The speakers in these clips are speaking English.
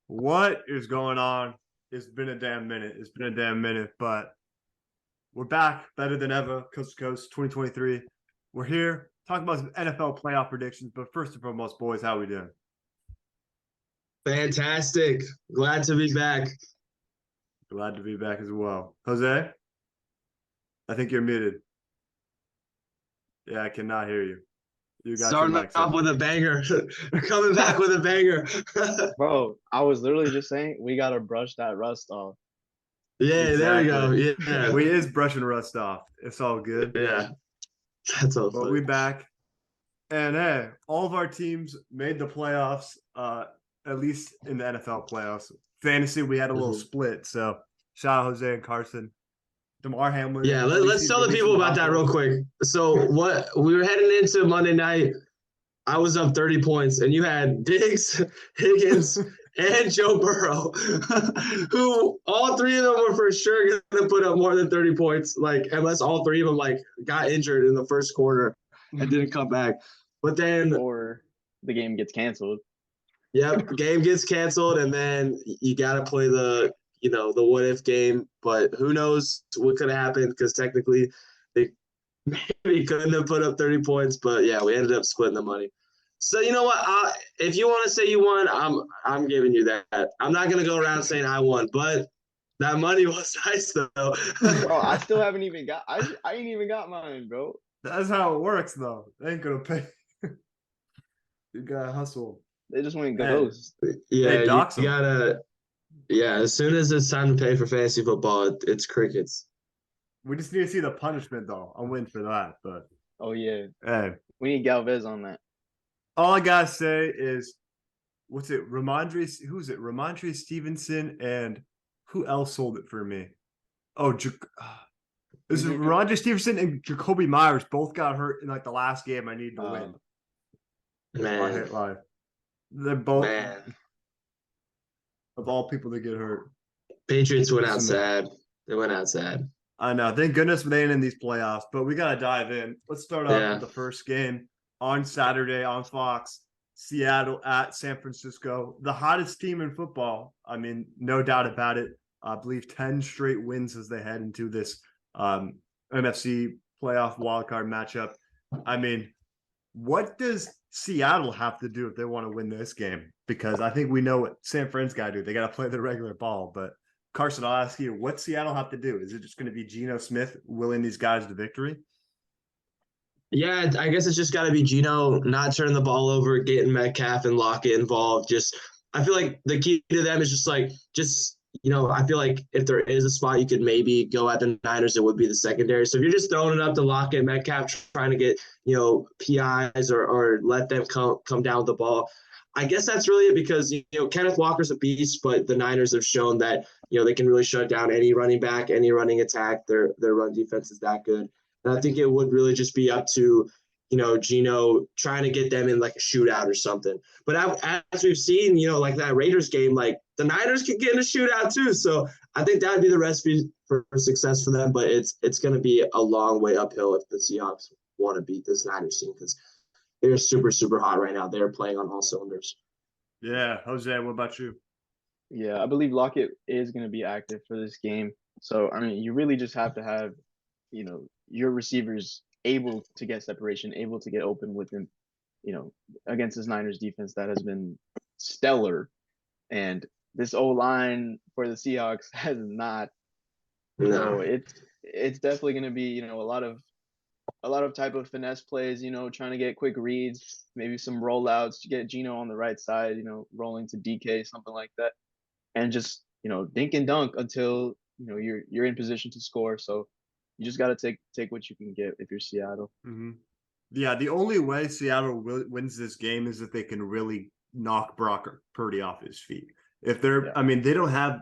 What is going on? It's been a damn minute. It's been a damn minute, but we're back better than ever, coast to coast, 2023. We're here talking about some NFL playoff predictions, but first and foremost, boys, how we doing? Fantastic. Glad to be back. Glad to be back as well. Jose, I think you're muted. Yeah, I cannot hear you. You got your Starting mic off set. with a banger. Coming back with a banger. Bro, I was literally just saying we gotta brush that rust off. Yeah, there we Exactly. go. Yeah. We is brushing rust off. It's all good. Yeah. That's all But we funny. back. And hey, all of our teams made the playoffs, at least in the NFL playoffs. Fantasy, we had a little Mhm. split. So shout out Jose and Carson. Damar Hamlin, Yeah, at least let's he's tell the releasing people the about hot that goals. real quick. So what we were heading into Monday night. I was up 30 points, and you had Diggs, Higgins, and Joe Burrow, who all three of them were for sure going to put up more than 30 points, like unless all three of them like got injured in the first quarter and didn't come back. But then, Or the game gets canceled. yep, game gets canceled, and then you got to play the what if game. But who knows what could have happened because technically they maybe couldn't have put up 30 points. But yeah, we ended up splitting the money. So you know what? If you want to say you won, I'm giving you that. I'm not gonna go around saying I won, but that money was nice though. Bro, I still haven't even got I ain't even got mine, bro. That's how it works, though. They ain't going to pay. You got to hustle. They just went Hey, ghost. hey, Yeah, you dox them. gotta. Yeah, as soon as it's time to pay for fantasy football, it's crickets. We just need to see the punishment, though. I'll win for that. But Oh yeah. hey, We need Galvez on that. all I got to say is what's it? Who's it? Ramondre Stevenson and who else sold it for me? Oh, this is Mhm. Ramondre Stevenson and Jacoby Myers both got hurt in like the last game I needed to win. I Man, hate life. They're both man. of all people that get hurt. Patriots went out Listen, sad. They went out sad. I know. Thank goodness they ain't in these playoffs, but we gotta dive in. Let's start off with Yeah. the first game on Saturday on Fox. Seattle at San Francisco, the hottest team in football. I mean, no doubt about it. I believe 10 straight wins as they head into this NFC playoff wildcard matchup. I mean, what does Seattle have to do if they want to win this game? Because I think we know what San Fran's got to do. They got to play the regular ball. But Carson, I'll ask you, what Seattle have to do? Is it just going to be Geno Smith willing these guys to victory? Yeah, I guess it's just got to be Gino not turning the ball over, getting Metcalf and Lockett involved. Just, I feel like the key to them is I feel like if there is a spot you could maybe go at the Niners, it would be the secondary. So if you're just throwing it up to Lockett, Metcalf, trying to get, PIs or let them come down with the ball. I guess that's really it because, Kenneth Walker's a beast, but the Niners have shown that, they can really shut down any running back, any running attack. Their run defense is that good. And I think it would really just be up to, Gino trying to get them in like a shootout or something. But as we've seen, like that Raiders game, like the Niners can get in a shootout too. So I think that'd be the recipe for success for them. But it's going to be a long way uphill if the Seahawks want to beat this Niners team because they're super, super hot right now. They're playing on all cylinders. Yeah, Jose, what about you? Yeah, I believe Lockett is gonna be active for this game. So I mean you really just have to have, your receivers able to get separation, able to get open with him, against this Niners defense that has been stellar. And this O line for the Seahawks has not. So No. it's definitely going to be a lot of type of finesse plays. Trying to get quick reads, maybe some rollouts to get Gino on the right side. Rolling to DK, something like that, and just dink and dunk until you're in position to score. So you just got to take what you can get if you're Seattle. Mm-hmm. Yeah, the only way Seattle wins this game is if they can really knock Brock Purdy off his feet. If they're, Yeah. I mean, they don't have,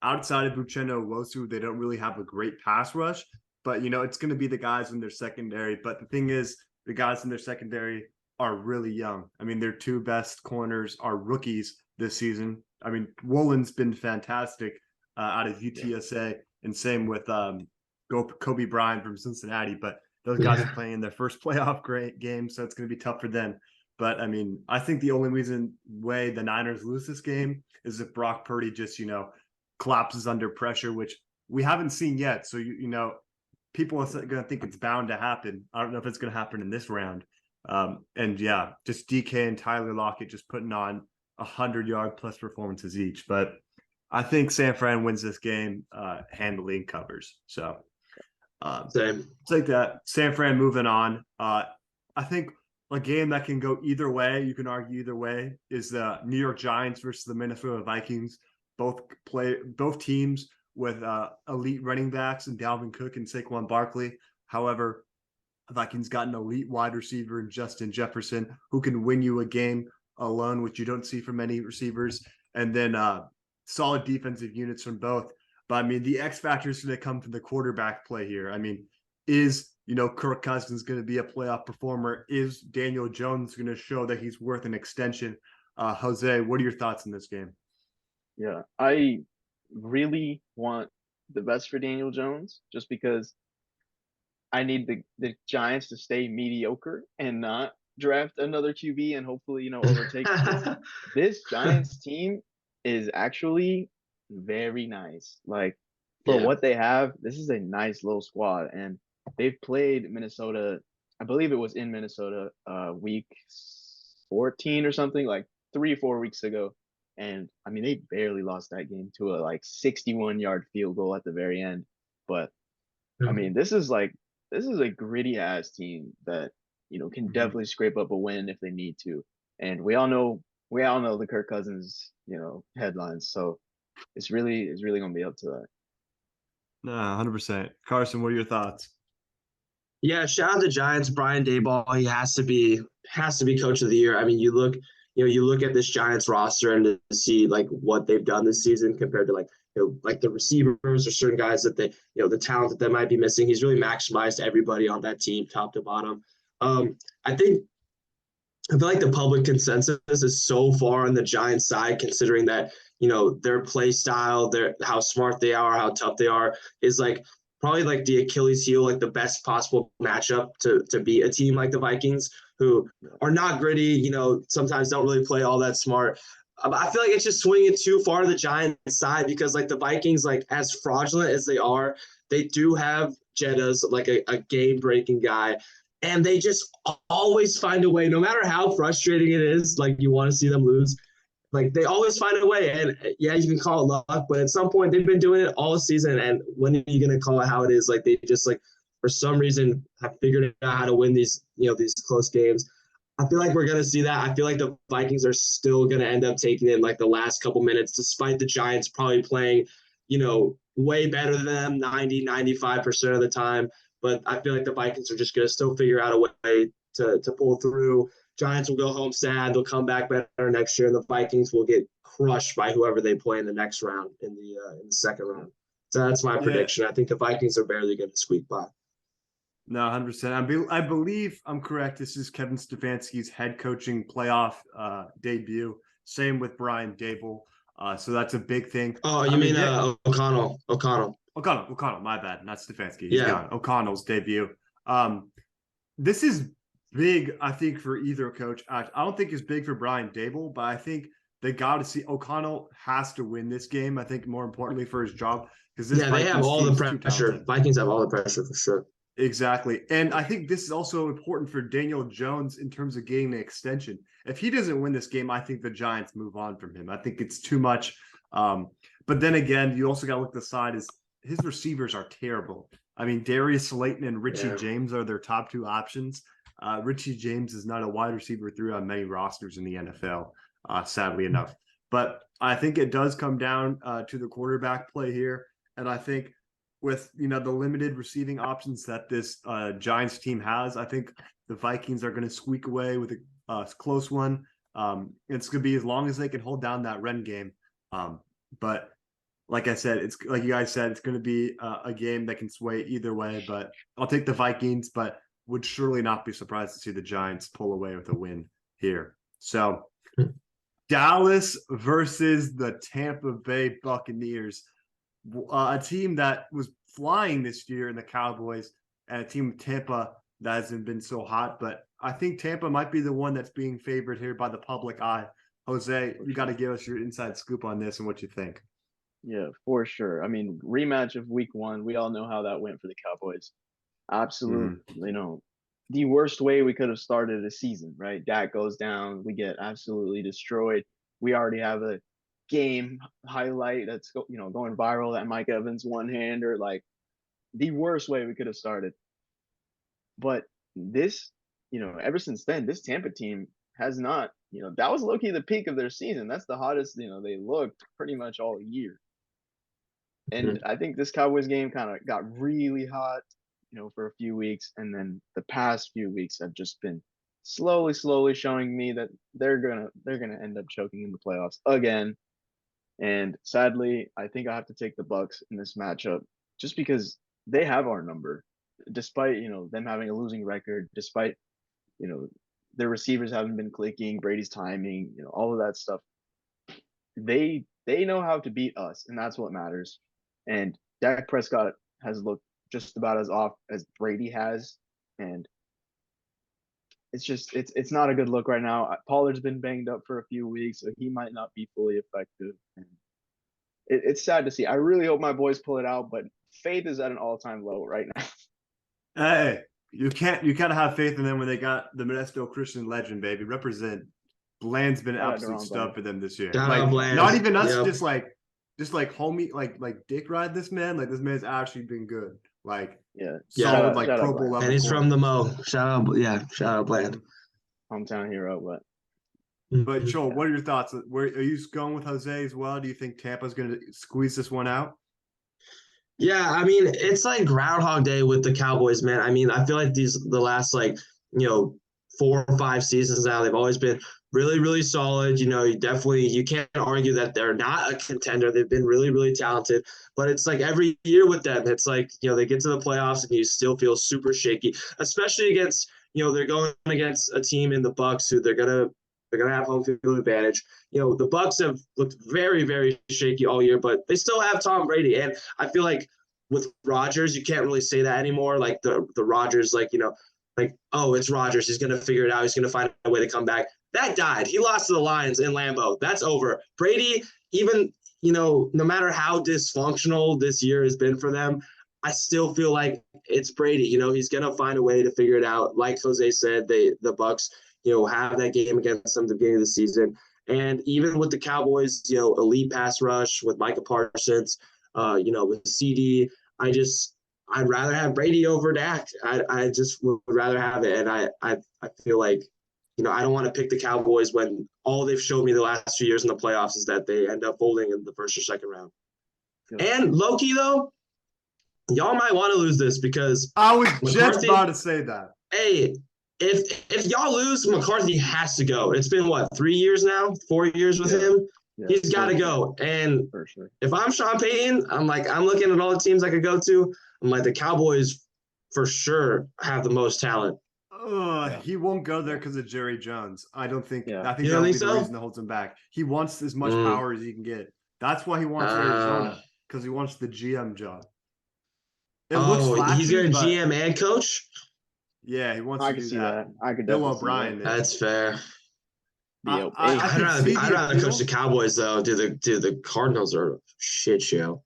outside of Bucheno Wosu, they don't really have a great pass rush. But it's going to be the guys in their secondary. But the thing is, the guys in their secondary are really young. I mean, their two best corners are rookies this season. I mean, Woolen's been fantastic out of Yeah. UTSA, and same with Kobe Bryant from Cincinnati. But those guys are Yeah. playing their first playoff game, so it's going to be tough for them. But I mean, I think the only way the Niners lose this game is if Brock Purdy just, collapses under pressure, which we haven't seen yet. So, people are going to think it's bound to happen. I don't know if it's going to happen in this round. And yeah, just DK and Tyler Lockett just putting on 100-yard plus performances each. But I think San Fran wins this game handily and covers. So Same. it's like that. San Fran moving on. I think a game that can go either way, you can argue either way, is the New York Giants versus the Minnesota Vikings. Both teams with elite running backs and Dalvin Cook and Saquon Barkley. However, the Vikings got an elite wide receiver in Justin Jefferson who can win you a game alone, which you don't see from many receivers. And then solid defensive units from both. But I mean, the X factor is going to come from the quarterback play here. I mean, is Kirk Cousins going to be a playoff performer? Is Daniel Jones going to show that he's worth an extension? Jose, what are your thoughts on this game? Yeah, I really want the best for Daniel Jones just because I need the Giants to stay mediocre and not draft another QB and hopefully, overtake this Giants team is actually very nice. Like for what they have, this is a nice little squad and they've played Minnesota. I believe it was in Minnesota week 14 or something, like 3 or 4 weeks ago. And I mean, they barely lost that game to a 61-yard field goal at the very end. But I mean, this is a gritty ass team that, can definitely scrape up a win if they need to. And we all know the Kirk Cousins, headlines. So it's really going to be up to that. Nah, 100%. Carson, what are your thoughts? Yeah, shout out to Giants, Brian Daboll. He has to be coach of the year. I mean, you look at this Giants roster and to see what they've done this season compared to the receivers or certain guys that they, the talent that they might be missing. He's really maximized everybody on that team, top to bottom. I feel like the public consensus is so far on the Giants side, considering that, their play style, how smart they are, how tough they are, is probably the Achilles heel, the best possible matchup to beat a team like the Vikings, who are not gritty, sometimes don't really play all that smart. I feel like it's just swinging too far to the Giants side because the Vikings, as fraudulent as they are, they do have Jettas, a game-breaking guy. And they just always find a way, no matter how frustrating it is, you want to see them lose. They always find a way. And yeah, you can call it luck, but at some point they've been doing it all season. And when are you going to call it how it is? They just for some reason have figured out how to win these close games. I feel like we're going to see that. I feel like the Vikings are still going to end up taking in the last couple minutes, despite the Giants probably playing, way better than them 90-95% of the time. But I feel like the Vikings are just going to still figure out a way to pull through. Giants will go home sad. They'll come back better next year, and the Vikings will get crushed by whoever they play in the next round in the second round. So that's my prediction. I think the Vikings are barely going to squeak by. No, 100%. I believe I'm correct. This is Kevin Stefanski's head coaching playoff debut. Same with Brian Daboll. So that's a big thing. Oh, you mean O'Connell? O'Connell, my bad. Not Stefanski. He's gone. O'Connell's debut. This is big, I think, for either coach. I don't think it's big for Brian Daboll, but I think they got to see O'Connell has to win this game. I think more importantly for his job because they have all the pressure. Vikings have all the pressure for sure. Exactly. And I think this is also important for Daniel Jones in terms of getting the extension. If he doesn't win this game, I think the Giants move on from him. I think it's too much. But then again, you also got to look at the side is his receivers are terrible. I mean, Darius Slayton and Richie James are their top 2 options. Richie James is not a wide receiver 3 on many rosters in the NFL, sadly enough. But I think it does come down to the quarterback play here. And I think with the limited receiving options that this Giants team has, I think the Vikings are going to squeak away with a close one. It's going to be as long as they can hold down that run game. But like I said, it's like you guys said, it's going to be a game that can sway either way. But I'll take the Vikings, but would surely not be surprised to see the Giants pull away with a win here. So Dallas versus the Tampa Bay Buccaneers. A team that was flying this year in the Cowboys and a team of Tampa that hasn't been so hot. But I think Tampa might be the one that's being favored here by the public eye. Jose, For you got to sure. give us your inside scoop on this and what you think. Yeah, for sure. I mean, rematch of week 1. We all know how that went for the Cowboys. Absolute, Mhm. the worst way we could have started a season, right? Dak goes down, we get absolutely destroyed. We already have a game highlight that's going viral, that Mike Evans one-hander, like the worst way we could have started. But this, ever since then, this Tampa team has not, that was low-key the peak of their season. That's the hottest, they looked pretty much all year. And I think this Cowboys game kind of got really hot, for a few weeks, and then the past few weeks have just been slowly showing me that they're gonna end up choking in the playoffs again. And sadly, I think I have to take the Bucks in this matchup just because they have our number, despite them having a losing record, despite you know their receivers haven't been clicking, Brady's timing, all of that stuff. They know how to beat us, and that's what matters. And Dak Prescott has looked just about as off as Brady has, and it's not a good look right now. Pollard's been banged up for a few weeks, so he might not be fully effective. And it's sad to see. I really hope my boys pull it out, but faith is at an all-time low right now. Hey, you gotta have faith in them when they got the Modesto Christian legend, baby. Represent. Bland's been Shout out absolute Deron stud Bland. for them this year. Shout Like out Bland. not even us, Yep. just like homie, like dick ride this man. Like this man's actually been good. Like Yeah, solid, like shout out Pro Bowl Bland. level. And he's from corner. the Mo. Shout out Bland. Hometown hero, but But Joel, what are your thoughts? Where are you going with Jose as well? Do you think Tampa's going to squeeze this one out? Yeah, I mean, it's like Groundhog Day with the Cowboys, man. I mean, I feel like the last 4 or 5 seasons now, they've always been really, really solid. You can't argue that they're not a contender. They've been really, really talented. But it's like every year with them, it's like, they get to the playoffs and you still feel super shaky, especially against, they're going against a team in the Bucks who they're gonna have home field advantage. The Bucks have looked very, very shaky all year, but they still have Tom Brady. And I feel like with Rodgers, you can't really say that anymore. Like the Rodgers, oh, it's Rodgers. He's going to figure it out. He's going to find a way to come back. That died. He lost to the Lions in Lambeau. That's over. Brady, even, no matter how dysfunctional this year has been for them, I still feel like it's Brady. He's going to find a way to figure it out. Like Jose said, the Bucks, have that game against them at the beginning of the season. And even with the Cowboys, elite pass rush with Micah Parsons, with CD, I'd rather have Brady over Dak. I just would rather have it. And I feel like, I don't want to pick the Cowboys when all they've showed me the last few years in the playoffs is that they end up folding in the first or second round. Yeah. And low-key, though, y'all might want to lose this because I was McCarthy, just about to say that. Hey, if y'all lose, McCarthy has to go. It's been, 3 years now? 4 years with him? Yeah, He's got to go. And for sure. if I'm Sean Payton, I'm looking at all the teams I could go to. I'm like, the Cowboys for sure have the most talent. He won't go there because of Jerry Jones. I don't think. Yeah. I think You that don't would be think the so? reason that holds him back. He wants as much power as he can get. That's why he wants Arizona, because he wants the GM job. It looks flashy, he's going to but GM and coach? yeah, he wants I to can do see that. that. I could Bill definitely see O'Brien. that. That's fair. Yeah, I could see I'd the rather appeal. coach the Cowboys though. The Cardinals are a shit show.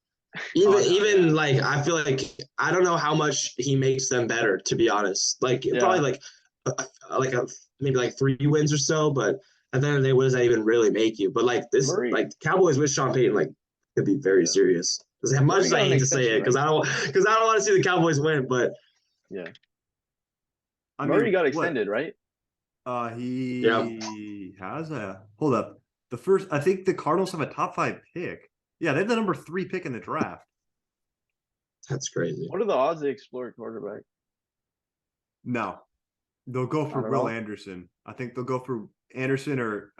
Oh, Even no, like I feel like I don't know how much he makes them better, to be honest. Like Yeah. probably maybe 3 wins or so, but at the end of the day, what does that even really make you? But like this, Murray- like Cowboys with Sean Payton, could be very serious. As much Murray as I got an hate to say it, extension, because I don't want to see the Cowboys win, but Yeah. I Murray mean, got what? extended, right? He has a hold up. I think the Cardinals have a top 5 pick. Yeah, they have the number 3 pick in the draft. that's crazy. What are the odds they explore a quarterback? No, they'll go for Not at Will all? Anderson. I think they'll go for Anderson or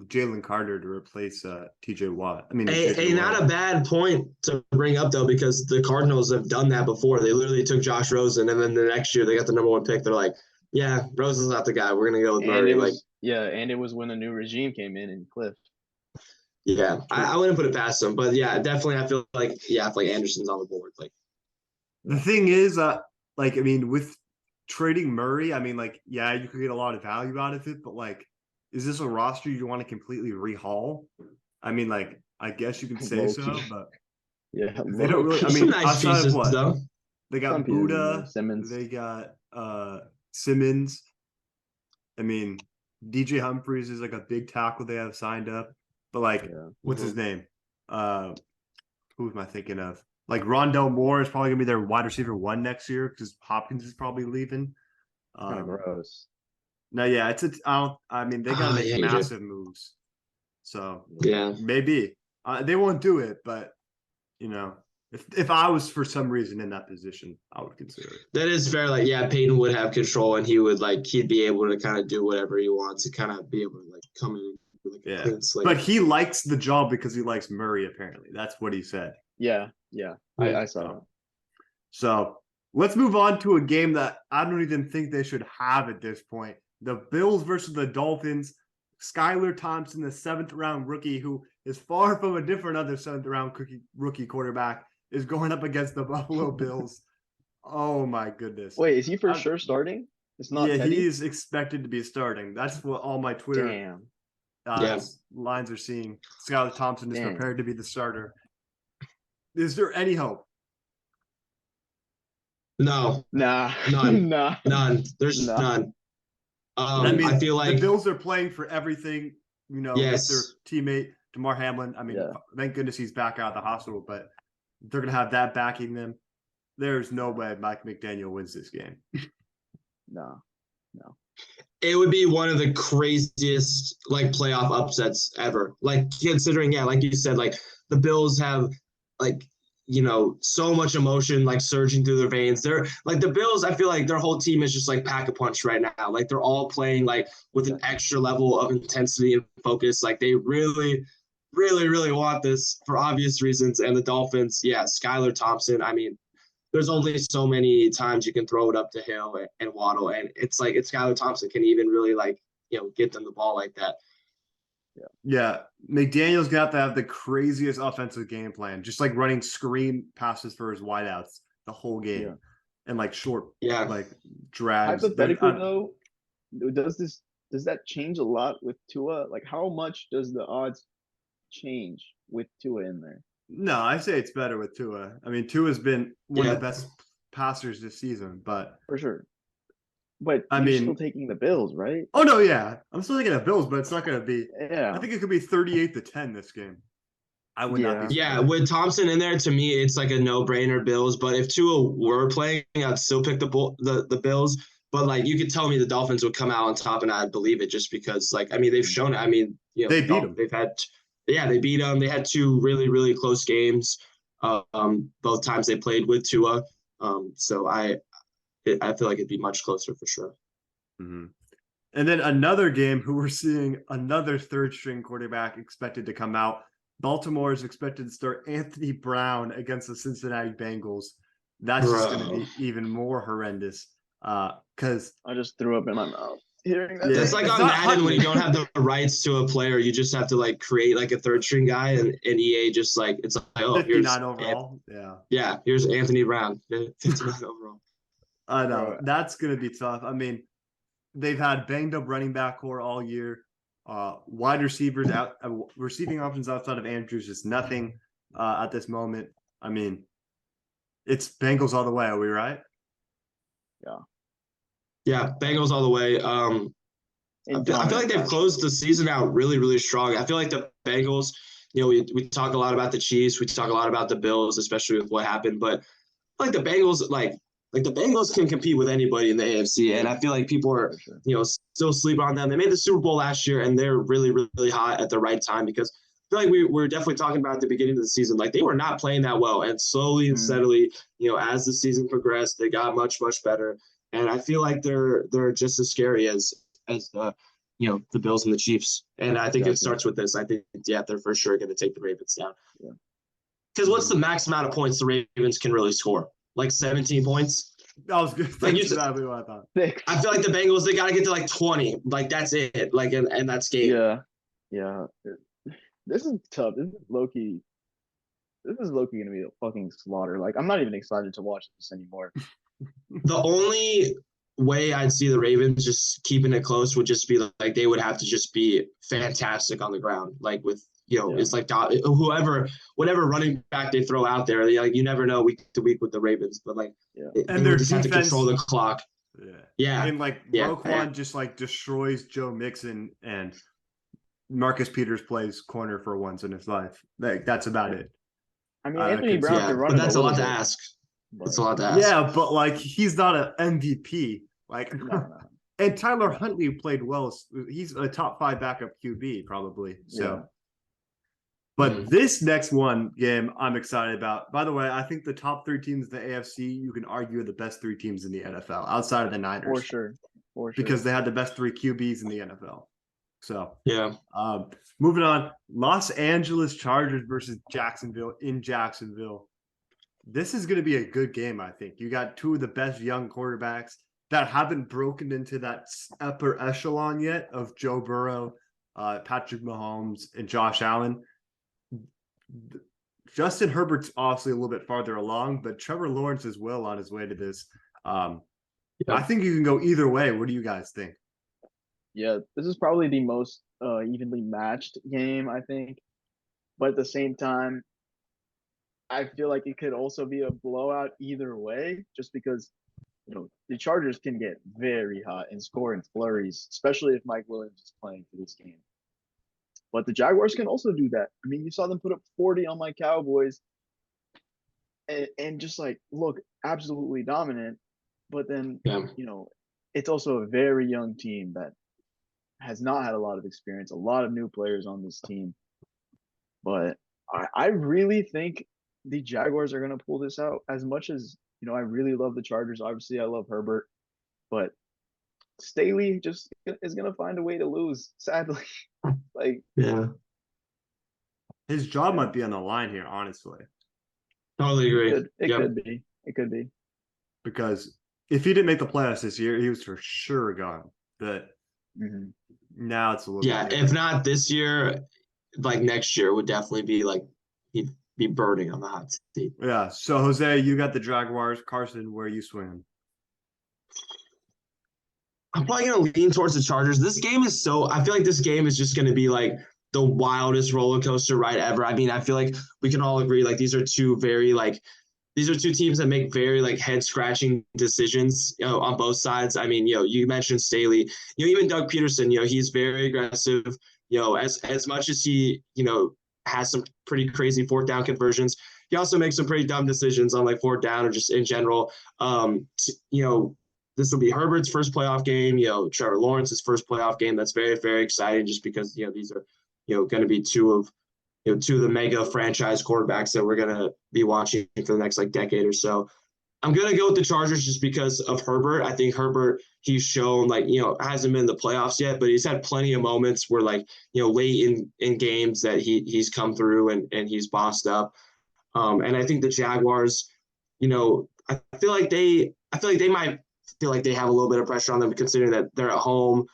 Jalen Carter to replace TJ Watt. I mean, Hey, not a bad point to bring up though, because the Cardinals have done that before. They literally took Josh Rosen, and then the next year they got the number 1 pick. They're like, yeah, Rosen's not the guy. We're gonna go with And Murray. and it was when a new regime came in Cliff. Yeah, I wouldn't put it past them, but yeah, definitely. I feel like if Anderson's on the board, The thing is, I mean, with trading Murray, I mean, like, yeah, you could get a lot of value out of it, but like, is this a roster you want to completely rehaul? I mean, like, I guess you could say Low so, key. but Yeah, they don't low really. I key. Some mean, nice outside of pieces what though. they Some got, pieces in there. Buddha, Simmons. they got Simmons. I mean, DJ Humphries is like a big tackle they have signed up, but like, Yeah. what's his name? Who am I thinking of? Like Rondell Moore is probably gonna be their wide receiver 1 next year because Hopkins is probably leaving. Kind of gross. No, yeah, I mean, they gotta make Yeah, massive moves. So Yeah. maybe they won't do it, but you know, if I was for some reason in that position, I would consider it. That is fair. Like, yeah, Peyton would have control, and he'd be able to kind of do whatever he wants and kind of be able to like come in with like a Yeah, clean slate. but he likes the job because he likes Murray. Apparently, that's what he said. Yeah. I saw that. So let's move on to a game that I don't even think they should have at this point. The Bills versus the Dolphins. Skylar Thompson, the 7th-round rookie, who is far from a different other 7th-round rookie quarterback, is going up against the Buffalo Bills. Oh my goodness! Wait, is he for sure starting? It's not. Yeah, Teddy? he is expected to be starting. That's what all my Twitter Damn. lines are seeing. Skylar Thompson is Damn. prepared to be the starter. Is there any hope? No, Nah. None. Nah. none. There's No. none. I mean, I feel like the Bills are playing for everything, with their yes. teammate DeMar Hamlin. I mean, Yeah. thank goodness he's back out of the hospital, but they're gonna have that backing them. There's no way Mike McDaniel wins this game. No. It would be one of the craziest like playoff upsets ever. Like considering, yeah, like you said, like the Bills have like so much emotion like surging through their veins. They're like the Bills, I feel like their whole team is just like pack a punch right now. Like they're all playing like with an extra level of intensity and focus. Like they really, really, really want this for obvious reasons. And the Dolphins, yeah, Skylar Thompson. I mean, there's only so many times you can throw it up to Hill and Waddle, and it's Skylar Thompson can even really get them the ball like that. Yeah, McDaniel's gonna have the craziest offensive game plan, just like running screen passes for his wideouts the whole game, and like short, like drags. Hypothetically, though, does that change a lot with Tua? Like, how much does the odds change with Tua in there? No, I say it's better with Tua. I mean, Tua's been one of the best passers this season, but for sure. But I you're mean, still taking the Bills, right? Oh no, yeah, I'm still taking the Bills, but it's not going to be. Yeah, I think it could be 38-10 this game. I would not be. Yeah, with Thompson in there, to me, it's like a no-brainer Bills. But if Tua were playing, I'd still pick the Bills. But like, you could tell me the Dolphins would come out on top, and I'd believe it just because, like, I mean, they've shown it. I mean, they beat them. They beat them. They had 2 really, really close games. Both times they played with Tua. So I feel like it'd be much closer for sure. Mm-hmm. And then another game who we're seeing another 3rd-string quarterback expected to come out. Baltimore is expected to start Anthony Brown against the Cincinnati Bengals. That's just going to be even more horrendous. Because I just threw up in my mouth hearing that. Yeah, it's like on Madden when you don't have the rights to a player, you just have to like create like a 3rd-string guy, and EA just like it's like 59 overall. Here's Anthony Brown, 59 overall. I know that's going to be tough. I mean, they've had banged up running back core all year. Wide receivers out, receiving options outside of Andrews is nothing at this moment. I mean, it's Bengals all the way. Are we right? Yeah, Bengals all the way. I feel like they've closed the season out really, really strong. I feel like the Bengals, we talk a lot about the Chiefs, we talk a lot about the Bills, especially with what happened, but like the Bengals, like the Bengals can compete with anybody in the AFC, and I feel like people are, still sleep on them. They made the Super Bowl last year, and they're really, really hot at the right time because I feel like we were definitely talking about at the beginning of the season, like they were not playing that well, and slowly and steadily, as the season progressed, they got much, much better, and I feel like they're just as scary as the the Bills and the Chiefs, and I think it starts with this. I think they're for sure going to take the Ravens down. Because what's the max amount of points the Ravens can really score? Like 17 points. That was good. That's exactly what I thought. I feel like the Bengals, they got to get to like 20. Like that's it. Like and that's game. Yeah. This is tough. This is low-key going to be a fucking slaughter. Like I'm not even excited to watch this anymore. The only way I'd see the Ravens just keeping it close would just be like they would have to just be fantastic on the ground, like with it's like whatever running back they throw out there, like you never know week to week with the Ravens, but like And they their would just have to defense, control the clock. Yeah, and like Roquan just like destroys Joe Mixon, and Marcus Peters plays corner for once in his life. Like that's about it. I mean, Anthony Brown can run, but that's a lot to ask. That's a lot to ask. Yeah, but like he's not an MVP. Like, no. And Tyler Huntley played well. He's a top 5 backup QB probably. So, but this next one game I'm excited about. By the way, I think the top 3 teams in the AFC, you can argue, are the best 3 teams in the NFL outside of the Niners. For sure. Because they had the best 3 QBs in the NFL. So yeah. Moving on, Los Angeles Chargers versus Jacksonville in Jacksonville. This is going to be a good game, I think. You got 2 of the best young quarterbacks that haven't broken into that upper echelon yet of Joe Burrow, Patrick Mahomes, and Josh Allen. Justin Herbert's obviously a little bit farther along, but Trevor Lawrence is well on his way to this. I think you can go either way. What do you guys think? Yeah, this is probably the most evenly matched game, I think. But at the same time, I feel like it could also be a blowout either way, just because the Chargers can get very hot and score in flurries, especially if Mike Williams is playing for this game. But the Jaguars can also do that. I mean, you saw them put up 40 on my Cowboys and just like look absolutely dominant. But then, it's also a very young team that has not had a lot of experience, a lot of new players on this team. But I really think the Jaguars are going to pull this out. As much as, I really love the Chargers. Obviously, I love Herbert. But Staley just is going to find a way to lose, sadly. His job might be on the line here, honestly. Totally agree. It could be. It could be. Because if he didn't make the playoffs this year, he was for sure gone. But now it's a little bit if not this year, like next year would definitely be like he'd be burning on the hot seat. Yeah. So Jose, you got the Jaguars. Carson, where are you swinging? I'm probably gonna lean towards the Chargers. I feel like this game is just gonna be like the wildest roller coaster ride ever. I mean, I feel like we can all agree like these are two teams that make very like head scratching decisions, on both sides. I mean, you mentioned Staley, even Doug Peterson, he's very aggressive, as much as he, has some pretty crazy 4th down conversions. He also makes some pretty dumb decisions on like 4th down or just in general. This will be Herbert's first playoff game, Trevor Lawrence's first playoff game. That's very, very exciting just because, these are, going to be two of the mega franchise quarterbacks that we're going to be watching for the next like decade or so. I'm going to go with the Chargers just because of Herbert. I think Herbert, he's shown hasn't been in the playoffs yet, but he's had plenty of moments where late in games that he's come through and he's bossed up. And I think the Jaguars, I feel like they might feel like they have a little bit of pressure on them considering that they're at home.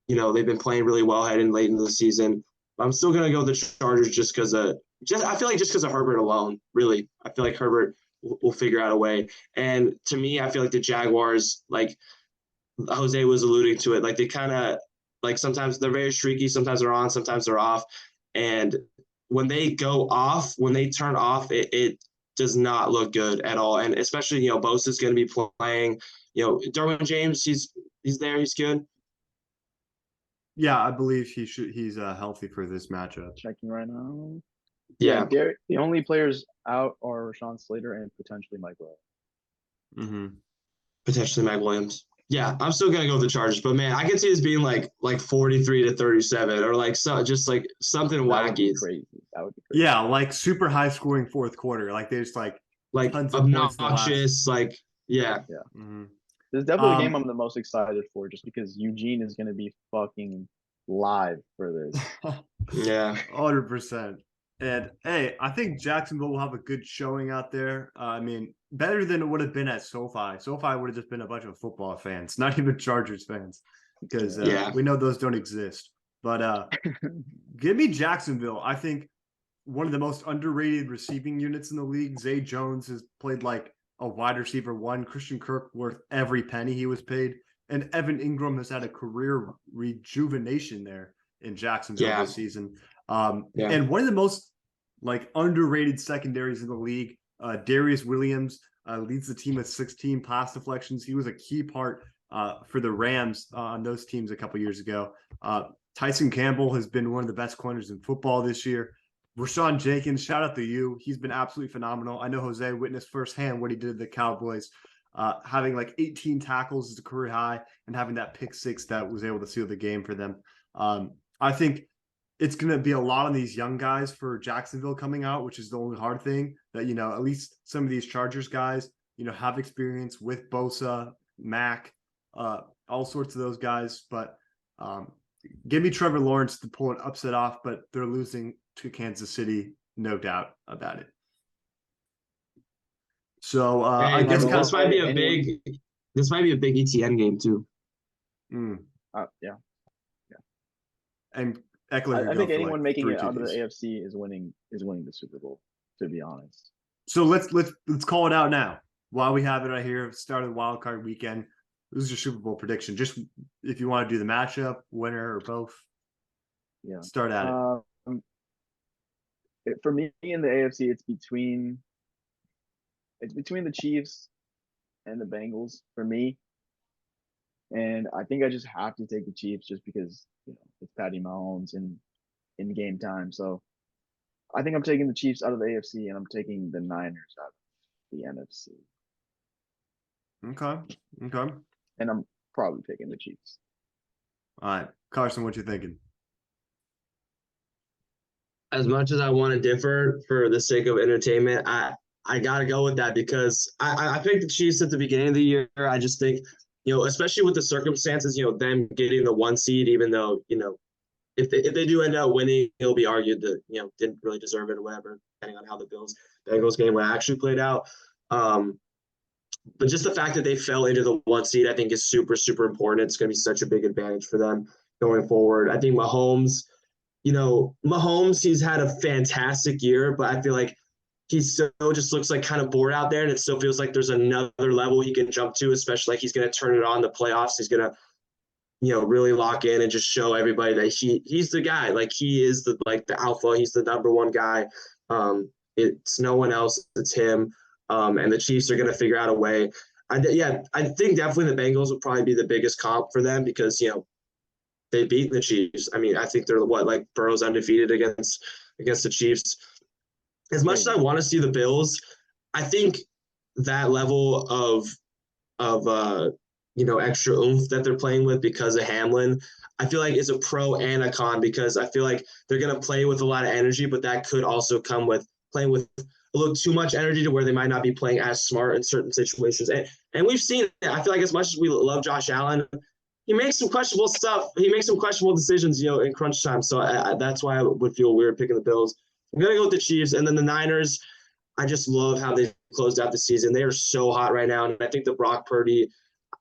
They've been playing really well heading late into the season. I'm still going to go with the Chargers just because of Herbert alone, really. I feel like Herbert will figure out a way. And to me, I feel like the Jaguars, like Jose was alluding to it, like they kind of, like sometimes they're very streaky, sometimes they're on, sometimes they're off. And when they turn off, it does not look good at all. And especially, Bosa's going to be playing, Derwin James, he's there, he's good. Yeah, I believe he's healthy for this matchup. Checking right now. Yeah. Garrett, the only players out are Rashawn Slater and potentially Mike Williams. Potentially Mike Williams. Yeah, I'm still gonna go with the Chargers, but man, I can see this being like 43-37 or like just like something wacky. Crazy. That would be crazy. Yeah, like super high scoring 4th quarter. Like they just like obnoxious, like yeah. This is definitely a game I'm the most excited for, just because Eugene is gonna be fucking live for this. Yeah, 100%. And hey, I think Jacksonville will have a good showing out there. I mean, better than it would have been at SoFi. SoFi would have just been a bunch of football fans, not even Chargers fans, because we know those don't exist. But give me Jacksonville. I think one of the most underrated receiving units in the league. Zay Jones has played like a wide receiver one. Christian Kirk worth every penny he was paid. And Evan Ingram has had a career rejuvenation there in Jacksonville this season. And one of the most like underrated secondaries in the league, Darius Williams leads the team with 16 pass deflections. He was a key part for the Rams on those teams a couple years ago. Tyson Campbell has been one of the best corners in football this year. Rashawn Jenkins, shout out to you. He's been absolutely phenomenal. I know Jose witnessed firsthand what he did to the Cowboys, having like 18 tackles as a career high and having that pick six that was able to seal the game for them. I think it's going to be a lot on these young guys for Jacksonville coming out, which is the only hard thing that, you know, at least some of these Chargers guys, you know, have experience with Bosa, Mack, all sorts of those guys. But give me Trevor Lawrence to pull an upset off, but they're losing to Kansas City, no doubt about it. So I guess this might be a big ETN game too. Yeah. And Eckler, I think anyone making it out of the AFC is winning the Super Bowl, to be honest. So let's call it out now. While we have it right here, start of the wild card weekend. This is your Super Bowl prediction. Just if you want to do the matchup, winner or both. Yeah. Start at it. For me in the AFC, it's between the Chiefs and the Bengals for me. And I think I just have to take the Chiefs just because, you know, it's Patty Mahomes in game time. So I think I'm taking the Chiefs out of the AFC and I'm taking the Niners out of the NFC. Okay. And I'm probably picking the Chiefs. All right. Carson, what you thinking? As much as I want to differ for the sake of entertainment, I got to go with that because I picked the Chiefs at the beginning of the year. I just think, you know, especially with the circumstances, you know, them getting the 1 seed, even though, you know, if they do end up winning, it'll be argued that, you know, didn't really deserve it or whatever, depending on how the Bengals game would actually played out. But just the fact that they fell into the 1 seed, I think is super, super important. It's going to be such a big advantage for them going forward. I think Mahomes, he's had a fantastic year, but I feel like he still just looks like kind of bored out there, and it still feels like there's another level he can jump to, especially like he's going to turn it on the playoffs. He's going to, you know, really lock in and just show everybody that he's the guy. Like he is the alpha. He's the number one guy. It's no one else. It's him. And the Chiefs are going to figure out a way. I think definitely the Bengals will probably be the biggest comp for them because, you know, they beat the Chiefs. I mean, I think they're Burrow's undefeated against the Chiefs. As much as I want to see the Bills, I think that level of extra oomph that they're playing with because of Hamlin, I feel like is a pro and a con because I feel like they're going to play with a lot of energy, but that could also come with playing with a little too much energy to where they might not be playing as smart in certain situations. And we've seen it. I feel like as much as we love Josh Allen, he makes some questionable stuff. He makes some questionable decisions, you know, in crunch time. So that's why I would feel weird picking the Bills. I'm going to go with the Chiefs. And then the Niners, I just love how they closed out the season. They are so hot right now. And I think the Brock Purdy,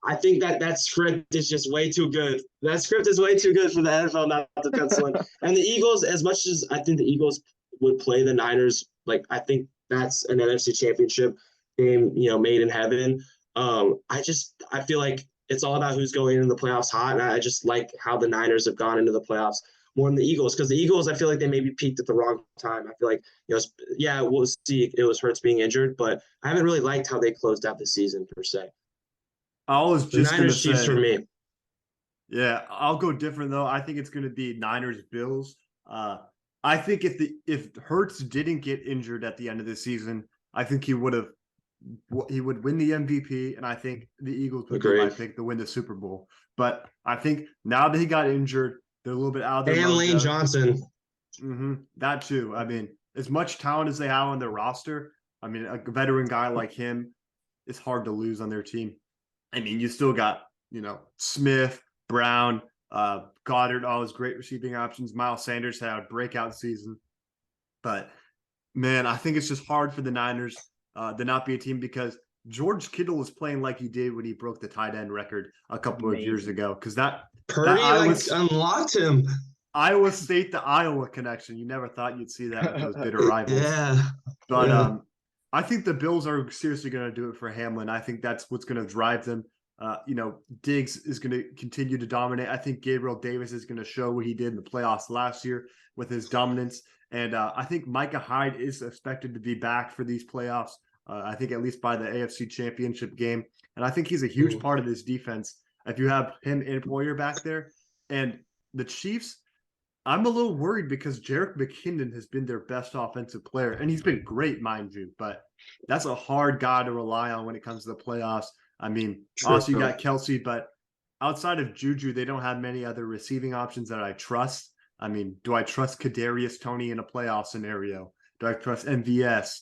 I think that script is just way too good. That script is way too good for the NFL not to pencil in. And the Eagles, as much as I think the Eagles would play the Niners, like I think that's an NFC championship game, you know, made in heaven. I feel like it's all about who's going into the playoffs hot. And I just like how the Niners have gone into the playoffs more than the Eagles, because the Eagles, I feel like they maybe peaked at the wrong time. I feel like, you know, we'll see. It was Hurts being injured, but I haven't really liked how they closed out the season per se. I was just going to say, Chiefs for me. Yeah, I'll go different though. I think it's going to be Niners Bills. I think if Hurts didn't get injured at the end of the season, I think he would win the MVP, and I think the Eagles would be my pick to win the Super Bowl. But I think now that he got injured, they're a little bit out of their And Lane Johnson. That too. I mean, as much talent as they have on their roster, I mean, a veteran guy like him is hard to lose on their team. I mean, you still got, you know, Smith, Brown, Goddard, all his great receiving options. Miles Sanders had a breakout season. But, man, I think it's just hard for the Niners to not be a team because George Kittle was playing like he did when he broke the tight end record a couple of years ago. Because Purdy unlocked him. Iowa State to Iowa connection. You never thought you'd see that with those bitter rivals. Yeah. But I think the Bills are seriously going to do it for Hamlin. I think that's what's going to drive them. Diggs is going to continue to dominate. I think Gabriel Davis is going to show what he did in the playoffs last year with his dominance. And I think Micah Hyde is expected to be back for these playoffs. I think at least by the AFC Championship game. And I think he's a huge part of this defense. If you have him and Poyer back there. And the Chiefs, I'm a little worried because Jerick McKinnon has been their best offensive player. And he's been great, mind you. But that's a hard guy to rely on when it comes to the playoffs. I mean, obviously you got Kelsey, but outside of Juju, they don't have many other receiving options that I trust. I mean, do I trust Kadarius Toney in a playoff scenario? Do I trust MVS?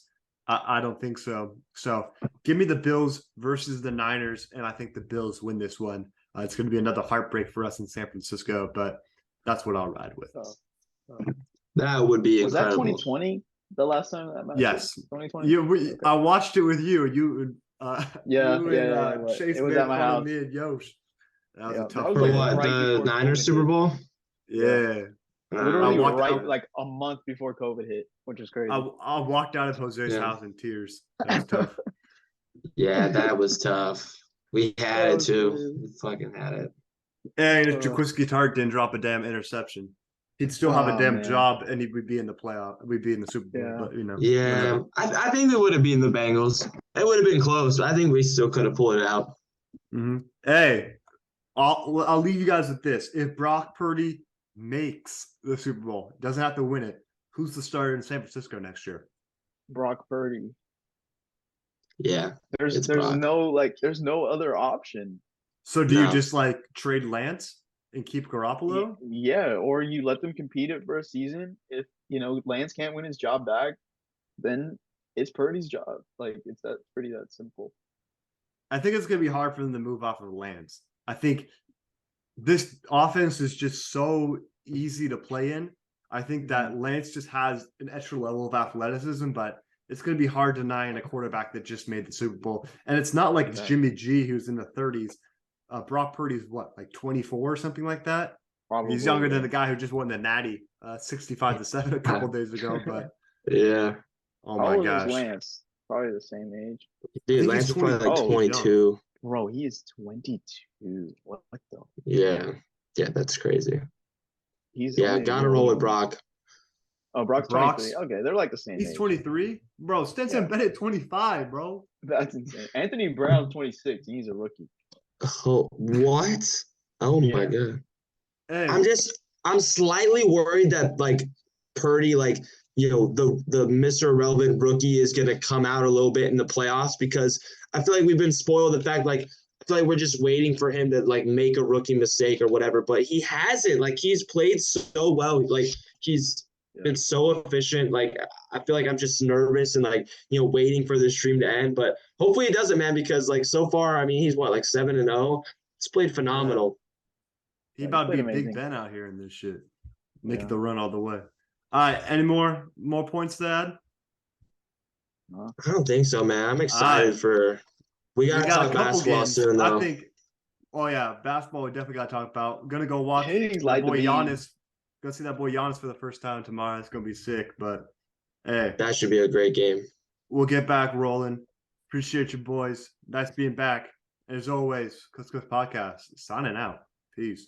I don't think so. So give me the Bills versus the Niners, and I think the Bills win this one. It's going to be another heartbreak for us in San Francisco, but that's what I'll ride with. That would be Was incredible. that 2020? The last time that match? Yes. 2020. I watched it with you. Yeah, Chase it was at my house. Me and Yosh. That was a Yeah, tough that was For one. like what, right the before Niners COVID Super hit. Bowl? Yeah. Literally I walked right out- like a month before COVID hit, which was crazy. I walked out of Jose's Yeah. house in tears. That was tough. Yeah, that was tough. We had That it was too. crazy. We fucking had it. And if Jaquiski Tartt didn't drop a damn interception, he'd still have a Oh, damn man. job, and he would be in the playoff. We'd be in the Super Bowl. Yeah. But Yeah, whatever. I think we would have beaten the Bengals. It would have been close, but I think we still could have pulled it out. Hey, I'll leave you guys with this: if Brock Purdy makes the Super Bowl, doesn't have to win it, who's the starter in San Francisco next year? Brock Purdy. Yeah, There's It's Brock. there's no other option. So do you No. just like trade Lance and keep Garoppolo? Yeah, or you let them compete it for a season. If Lance can't win his job back, then it's Purdy's job. Like it's that simple. I think it's going to be hard for them to move off of Lance. I think this offense is just so easy to play in. I think that Lance just has an extra level of athleticism, but it's going to be hard to deny in a quarterback that just made the Super Bowl. And it's not like it's Jimmy G who's in the 30s. Brock Purdy's what, like 24 or something like that? Probably. He's younger than the guy who just won the Natty 65-7 a couple days ago. But yeah. oh How my old gosh. is Lance? Probably the same age. Dude, think Lance he's was probably like 20 22. Bro, he is 22. What the? Yeah. Yeah, that's crazy. He's Yeah, only a gotta year roll with older. Brock. Oh, Brock's Brock's- 23. Okay, they're like the same He's age. 23? Bro, Stetson Yeah. Bennett 25, bro. That's insane. Anthony Brown's 26, and he's a rookie. Oh, what? Oh my Yeah. god. Hey, I'm slightly worried that like Purdy, like, the Mr. Irrelevant rookie is gonna come out a little bit in the playoffs because I feel like we've been spoiled the fact like I feel like we're just waiting for him to like make a rookie mistake or whatever, but he hasn't. Like he's played so well. Like he's been so efficient. Like I feel like I'm just nervous and like, waiting for this stream to end. But hopefully it doesn't, man, because like so far, I mean, he's what, like 7-0. He's played phenomenal. he Yeah, about to be he's played Big amazing. Ben out here in this shit. Make Yeah. it the run all the way. All right, any more points to add? I don't think so, man. I'm excited for. We We gotta got a talk couple basketball games. soon, though. I think. Oh yeah, basketball. We definitely got to talk about. Gonna go watch Kings my like boy the beam. Giannis. Go see that boy Giannis for the first time tomorrow. It's gonna be sick. But hey, That should be a great game. we'll get back rolling. Appreciate you, boys. Nice being back. As always, Coast Coast Podcast signing out. Peace.